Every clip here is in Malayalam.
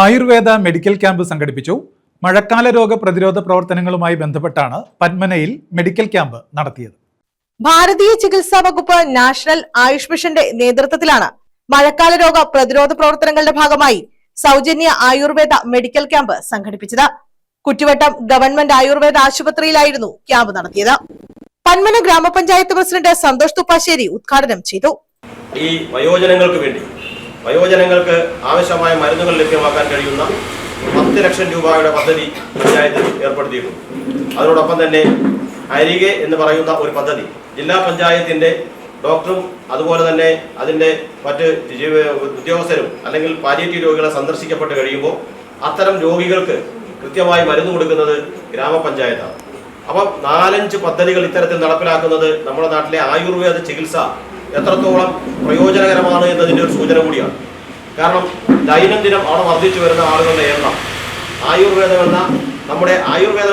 ആയുർവേദ മെഡിക്കൽ ക്യാമ്പ് സംഘടിപ്പിച്ചു. മഴക്കാല രോഗ പ്രതിരോധ പ്രവർത്തനങ്ങളുമായി ബന്ധപ്പെട്ടാണ് പന്മനയിൽ മെഡിക്കൽ ക്യാമ്പ് നടത്തിയത്. ഭാരതീയ ചികിത്സാ വകുപ്പ് നാഷണൽ ആയുഷ് മിഷന്റെ നേതൃത്വത്തിലാണ് മഴക്കാല രോഗ പ്രതിരോധ പ്രവർത്തനങ്ങളുടെ ഭാഗമായി സൗജന്യ ആയുർവേദ മെഡിക്കൽ ക്യാമ്പ് സംഘടിപ്പിച്ചത്. കുറ്റിവട്ടം ഗവൺമെന്റ് ആയുർവേദ ആശുപത്രിയിലായിരുന്നു ക്യാമ്പ് നടത്തിയത്. പന്മന ഗ്രാമപഞ്ചായത്ത് പ്രസിഡന്റ് സന്തോഷ് തുപ്പാശ്ശേരി ഉദ്ഘാടനം ചെയ്തു. ഈ വയോജനങ്ങൾക്ക് ആവശ്യമായ മരുന്നുകൾ ലഭ്യമാക്കാൻ കഴിയുന്ന 10 ലക്ഷം രൂപയുടെ പദ്ധതി പഞ്ചായത്തിൽ ഏർപ്പെടുത്തിയിട്ടുണ്ട്. അതോടൊപ്പം തന്നെ അരികെ എന്ന് പറയുന്ന ഒരു പദ്ധതി ജില്ലാ പഞ്ചായത്തിന്റെ ഡോക്ടറും അതുപോലെ തന്നെ അതിന്റെ മറ്റ് ഉദ്യോഗസ്ഥരും അല്ലെങ്കിൽ പാലിയേറ്റീവ് രോഗികളെ സന്ദർശിക്കപ്പെട്ട് കഴിയുമ്പോൾ അത്തരം രോഗികൾക്ക് കൃത്യമായി മരുന്ന് കൊടുക്കുന്നത് ഗ്രാമപഞ്ചായത്താണ്. അപ്പം 4-5 പദ്ധതികൾ ഇത്തരത്തിൽ നടപ്പിലാക്കുന്നത് നമ്മുടെ നാട്ടിലെ ആയുർവേദ ചികിത്സ എത്രത്തോളം പ്രയോജനകരമാണ് എന്നതിൻ്റെ ഒരു സൂചന കൂടിയാണ്. കാരണം ദൈനംദിനം അവിടെ വർദ്ധിച്ചു വരുന്ന ആളുകളുടെ എണ്ണം ആയുർവേദം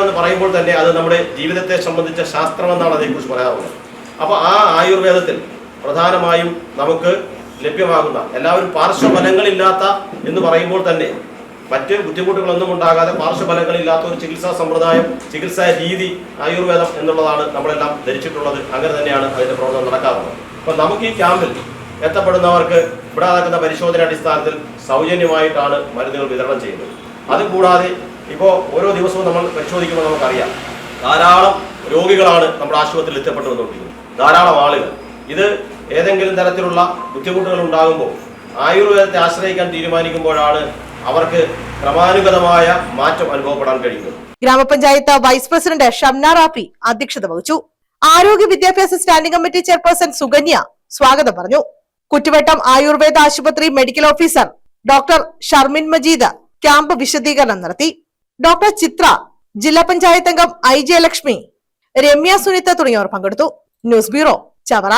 എന്ന് പറയുമ്പോൾ തന്നെ അത് നമ്മുടെ ജീവിതത്തെ സംബന്ധിച്ച ശാസ്ത്രമെന്നാണ് അതേക്കുറിച്ച് പറയാറുള്ളത്. അപ്പോൾ ആ ആയുർവേദത്തിൽ പ്രധാനമായും നമുക്ക് ലഭ്യമാകുന്ന എല്ലാവരും പാർശ്വഫലങ്ങളില്ലാത്ത എന്ന് പറയുമ്പോൾ തന്നെ മറ്റ് ബുദ്ധിമുട്ടുകളൊന്നും ഉണ്ടാകാതെ പാർശ്വഫലങ്ങളില്ലാത്ത ഒരു ചികിത്സാ സമ്പ്രദായം, ചികിത്സാ രീതി ആയുർവേദം എന്നുള്ളതാണ് നമ്മളെല്ലാം ധരിച്ചിട്ടുള്ളത്. അങ്ങനെ തന്നെയാണ് അതിന്റെ പ്രവർത്തനം നടക്കാറുള്ളത്. അപ്പോൾ നമുക്ക് ഈ ക്യാമ്പിൽ എത്തപ്പെടുന്നവർക്ക് ഇവിടെ നടക്കുന്ന പരിശോധന അടിസ്ഥാനത്തിൽ സൗജന്യമായിട്ടാണ് മരുന്നുകൾ വിതരണം ചെയ്യുന്നത്. അതുകൂടാതെ ഇപ്പോൾ ഓരോ ദിവസവും നമ്മൾ പരിശോധിക്കുമ്പോൾ നമുക്കറിയാം ധാരാളം രോഗികളാണ് നമ്മുടെ ആശുപത്രിയിൽ എത്തപ്പെട്ടു വന്നുകൊണ്ടിരിക്കുന്നത്. ധാരാളം ആളുകൾ ഇത് ഏതെങ്കിലും തരത്തിലുള്ള ബുദ്ധിമുട്ടുകൾ ഉണ്ടാകുമ്പോൾ ആയുർവേദത്തെ ആശ്രയിക്കാൻ തീരുമാനിക്കുമ്പോഴാണ് അവർക്ക് ക്രമാനുഗതമായ മാറ്റം അനുഭവപ്പെടാൻ കഴിയുന്നത്. ഗ്രാമപഞ്ചായത്ത് വൈസ് പ്രസിഡന്റ് ഷംന റാഫി അധ്യക്ഷത വഹിച്ചു. ആരോഗ്യ വിദ്യാഭ്യാസ സ്റ്റാൻഡിംഗ് കമ്മിറ്റി ചെയർപേഴ്സൺ സുകന്യ സ്വാഗതം പറഞ്ഞു. കുറ്റിവട്ടം ആയുർവേദ ആശുപത്രി medical officer doctor Sharmin Majeed camp വിശദീകരണം നടത്തി. ഡോക്ടർ ചിത്ര, ജില്ലാ പഞ്ചായത്ത് അംഗം IJ ലക്ഷ്മി, രമ്യ സുനിത തുടങ്ങിയവർ പങ്കെടുത്തു. News bureau, Chavara.